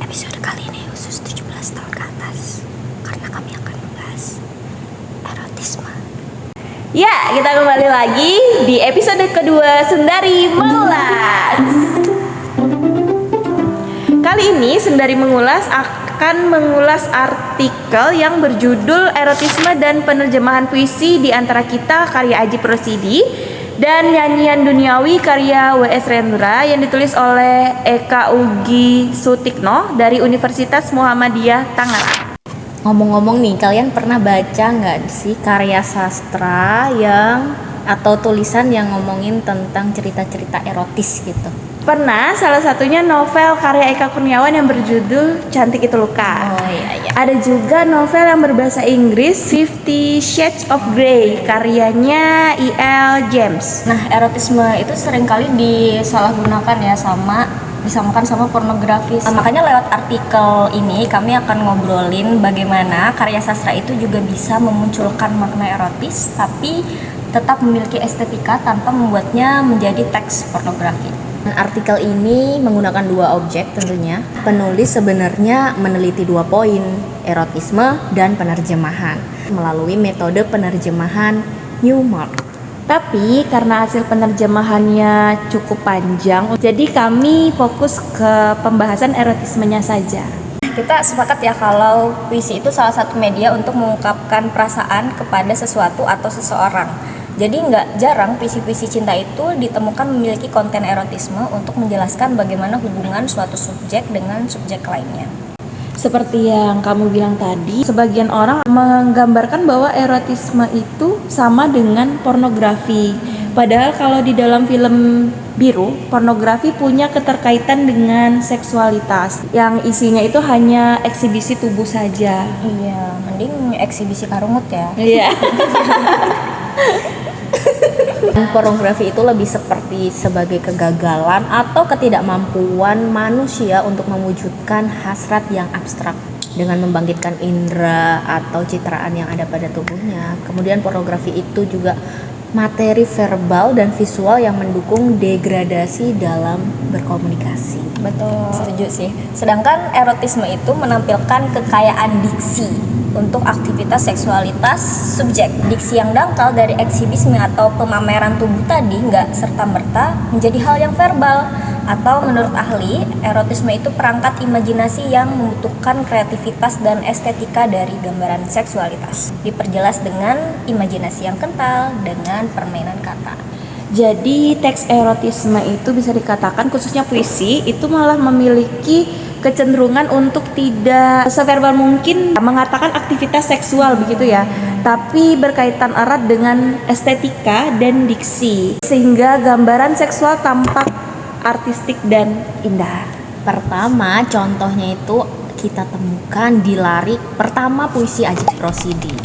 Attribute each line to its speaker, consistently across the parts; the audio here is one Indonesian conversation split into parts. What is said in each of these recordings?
Speaker 1: Episode kali ini khusus 17 tahun ke atas, karena kami akan membahas erotisme.
Speaker 2: Ya, kita kembali lagi di episode kedua Sendari Mengulas. Kali ini Sendari Mengulas akan mengulas artikel yang berjudul Erotisme dan Penerjemahan Puisi di Antara Kita karya Adjie Rosidi dan Nyanyian Duniawi karya W.S. Rendra yang ditulis oleh Eka Ugi Sutikno dari Universitas Muhammadiyah Tangerang.
Speaker 3: Ngomong-ngomong nih, kalian pernah baca nggak sih karya sastra yang atau tulisan yang ngomongin tentang cerita-cerita erotis gitu?
Speaker 2: Pernah, salah satunya novel karya Eka Kurniawan yang berjudul Cantik Itu Luka.
Speaker 3: Oh iya.
Speaker 2: Ada juga novel yang berbahasa Inggris 50 Shades of Grey karyanya E.L. James.
Speaker 4: Nah, erotisme itu seringkali disalahgunakan ya disamakan sama pornografi. Makanya lewat artikel ini kami akan ngobrolin bagaimana karya sastra itu juga bisa memunculkan makna erotis tapi tetap memiliki estetika tanpa membuatnya menjadi teks pornografi.
Speaker 3: Artikel ini menggunakan dua objek tentunya. Penulis sebenarnya meneliti dua poin, erotisme dan penerjemahan, melalui metode penerjemahan Newmark.
Speaker 2: Tapi karena hasil penerjemahannya cukup panjang, jadi kami fokus ke pembahasan erotismenya saja.
Speaker 4: Kita sepakat ya kalau puisi itu salah satu media untuk mengungkapkan perasaan kepada sesuatu atau seseorang. Jadi nggak jarang puisi-puisi cinta itu ditemukan memiliki konten erotisme untuk menjelaskan bagaimana hubungan suatu subjek dengan subjek lainnya.
Speaker 2: Seperti yang kamu bilang tadi, sebagian orang menggambarkan bahwa erotisme itu sama dengan pornografi. Padahal kalau di dalam film biru, pornografi punya keterkaitan dengan seksualitas yang isinya itu hanya eksibisi tubuh saja.
Speaker 4: Iya, mending eksibisi karungut ya.
Speaker 2: Iya.
Speaker 3: Pornografi itu lebih seperti sebagai kegagalan atau ketidakmampuan manusia untuk mewujudkan hasrat yang abstrak dengan membangkitkan indera atau citraan yang ada pada tubuhnya. Kemudian pornografi itu juga materi verbal dan visual yang mendukung degradasi dalam berkomunikasi.
Speaker 4: Betul, setuju sih. Sedangkan erotisme itu menampilkan kekayaan diksi untuk aktivitas seksualitas subjek. Diksi yang dangkal dari eksibisme atau pemameran tubuh tadi nggak serta-merta menjadi hal yang verbal. Atau menurut ahli, erotisme itu perangkat imajinasi yang membutuhkan kreativitas dan estetika dari gambaran seksualitas. Diperjelas dengan imajinasi yang kental dengan permainan kata.
Speaker 2: Jadi teks erotisme itu bisa dikatakan khususnya puisi itu malah memiliki kecenderungan untuk tidak severbal mungkin mengatakan aktivitas seksual begitu ya, tapi berkaitan erat dengan estetika dan diksi sehingga gambaran seksual tampak artistik dan indah.
Speaker 3: Pertama, contohnya itu kita temukan di larik pertama puisi Adjie Rosidi.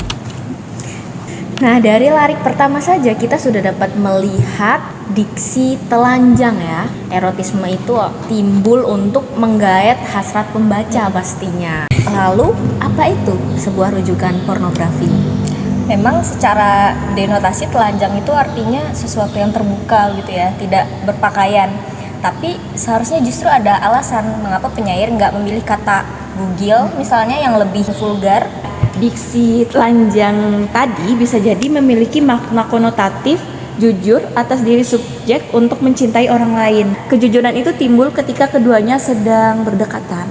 Speaker 3: Nah, dari larik pertama saja kita sudah dapat melihat diksi telanjang ya. Erotisme itu timbul untuk menggait hasrat pembaca pastinya. Lalu, apa itu sebuah rujukan pornografi?
Speaker 4: Memang secara denotasi telanjang itu artinya sesuatu yang terbuka gitu ya, tidak berpakaian. Tapi seharusnya justru ada alasan mengapa penyair nggak memilih kata bugil misalnya yang lebih vulgar.
Speaker 2: Diksi telanjang tadi bisa jadi memiliki makna konotatif jujur atas diri subjek untuk mencintai orang lain. Kejujuran itu timbul ketika keduanya sedang berdekatan.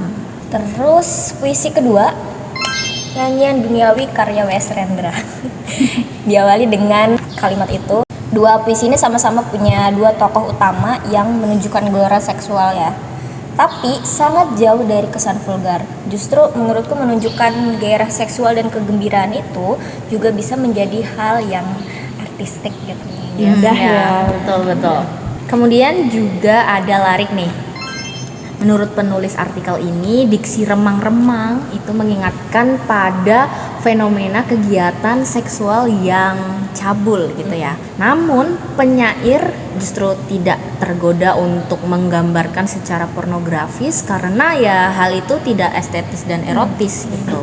Speaker 4: Terus puisi kedua, Nyanyian Duniawi karya W.S. Rendra. Diawali dengan kalimat itu, dua puisi ini sama-sama punya dua tokoh utama yang menunjukkan gelora seksual ya. Tapi sangat jauh dari kesan vulgar. Justru menurutku menunjukkan gairah seksual dan kegembiraan itu juga bisa menjadi hal yang artistik gitu.
Speaker 2: Indah ya.
Speaker 3: Betul. Kemudian juga ada larik nih. Menurut penulis artikel ini, diksi remang-remang itu mengingatkan pada fenomena kegiatan seksual yang cabul gitu ya. Namun penyair justru tidak tergoda untuk menggambarkan secara pornografis karena ya hal itu tidak estetis dan erotis gitu.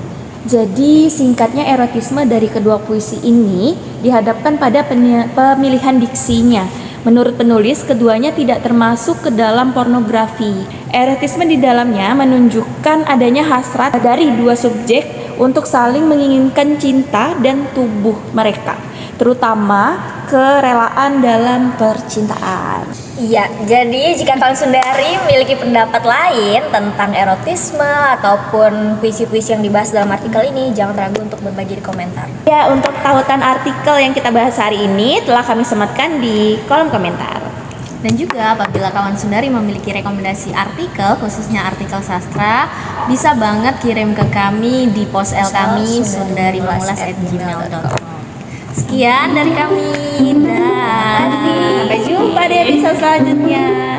Speaker 2: Jadi singkatnya erotisme dari kedua puisi ini dihadapkan pada pemilihan diksinya. Menurut penulis, keduanya tidak termasuk ke dalam pornografi. Erotisme di dalamnya menunjukkan adanya hasrat dari dua subjek untuk saling menginginkan cinta dan tubuh mereka, terutama kerelaan dalam percintaan.
Speaker 4: Iya, jadi jika kawan Sundari memiliki pendapat lain tentang erotisme ataupun puisi-puisi yang dibahas dalam artikel ini, jangan ragu untuk berbagi di komentar.
Speaker 2: Ya, untuk tautan artikel yang kita bahas hari ini telah kami sematkan di kolom komentar.
Speaker 3: Dan juga apabila kawan Sundari memiliki rekomendasi artikel, khususnya artikel sastra, bisa banget kirim ke kami di pos-el kami sundarimengulas@gmail.com. Sekian dari kami, dan
Speaker 2: Sampai jumpa di episode selanjutnya.